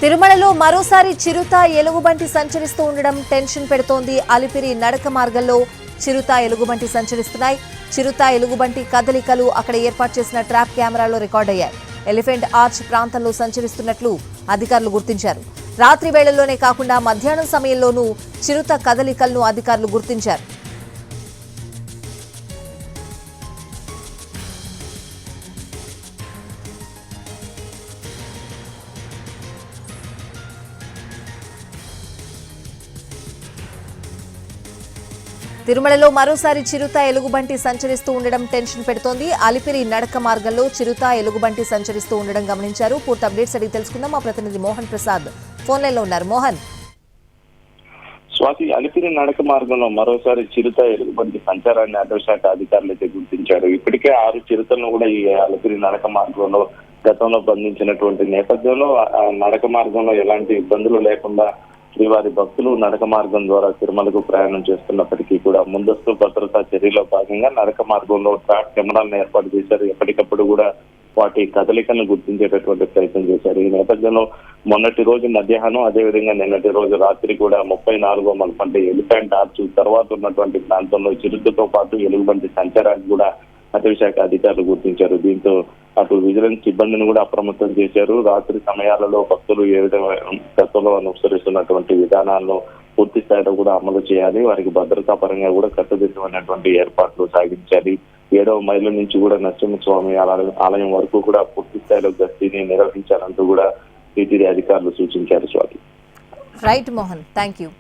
తిరుమలలో మరోసారి చిరుత ఎలుగుబంటి సంచరిస్తూ ఉండడం టెన్షన్ పెడుతోంది. అలిపిరి నడక మార్గంలో చిరుత ఎలుగుబంటి సంచరిస్తున్నాయి. చిరుత ఎలుగుబంటి కదలికలు అక్కడ ఏర్పాటు చేసిన ట్రాప్ కెమెరాలో రికార్డ్ అయ్యాయి. ఎలిఫెంట్ ఆర్చ్ ప్రాంతంలో సంచరిస్తున్నట్లు అధికారులు గుర్తించారు. రాత్రి వేళల్లోనే కాకుండా మధ్యాహ్నం సమయంలోనూ చిరుత కదలికలను అధికారులు గుర్తించారు. తిరుమలలో మరోసారి చిరుత ఎలుగుబంటి సంచరిస్తూ ఉండడం టెన్షన్ పెడుతోంది. అలిపిరి నడక మార్గంలో చిరుత ఎలుగుబంటి సంచరిస్తూ ఉండడం గమనించారు. పూర్తి అప్డేట్స్ అడిగి తెలుసుకుందాం. మా ప్రతినిధి మోహన్ ప్రసాద్ ఫోన్ లైన్ లో ఉన్నారు. మోహన్, స్వాతి, అలిపిరి నడక మార్గంలో మరోసారి చిరుత ఎలుగుబంటి సంచారాన్ని అటవీశాఖ అధికారులు అయితే గుర్తించారు. ఇప్పటికే 6 చిరుతలను కూడా ఈ అలిపిరి నడక మార్గంలో గతంలో బంధించినటువంటి నేపథ్యంలో నడక మార్గంలో ఎలాంటి ఇబ్బందులు లేకుండా శ్రీవారి భక్తులు నడక మార్గం ద్వారా తిరుమలకు ప్రయాణం చేస్తున్నప్పటికీ కూడా ముందస్తు భద్రతా చర్యలో భాగంగా నడక మార్గంలో ట్రాప్ కెమెరాలను ఏర్పాటు చేశారు. ఎప్పటికప్పుడు కూడా వాటి కదలికలను గుర్తించేటటువంటి ప్రయత్నం చేశారు. ఈ నేపథ్యంలో మొన్నటి రోజు మధ్యాహ్నం, అదేవిధంగా నిన్నటి రోజు రాత్రి కూడా 34వ మలుపు అంటే ఎలిఫెంట్ ఆర్చ్ తర్వాత ఉన్నటువంటి ప్రాంతంలో చిరుతతో పాటు ఎలుగుబంటి సంచారాన్ని కూడా అటవీశాఖ అధికారులు గుర్తించారు. దీంతో అటు విజిలెన్స్ సిబ్బందిని కూడా అప్రమత్తం చేశారు. రాత్రి సమయాలలో భక్తులు ఏ విధంగా గతంలో అనుసరిస్తున్నటువంటి విధానాలను పూర్తి స్థాయిలో కూడా అమలు చేయాలి. వారికి భద్రతా పరంగా కూడా కట్టుదిట్టమైనటువంటి ఏర్పాట్లు సాగించాలి. 7వ మైలు నుంచి కూడా నరసింహస్వామి ఆలయం వరకు కూడా పూర్తి స్థాయిలో గస్తీని నిర్వహించాలంటూ కూడా టీటీడీ అధికారులు సూచించారు. Swathi. Right Mohan, thank you.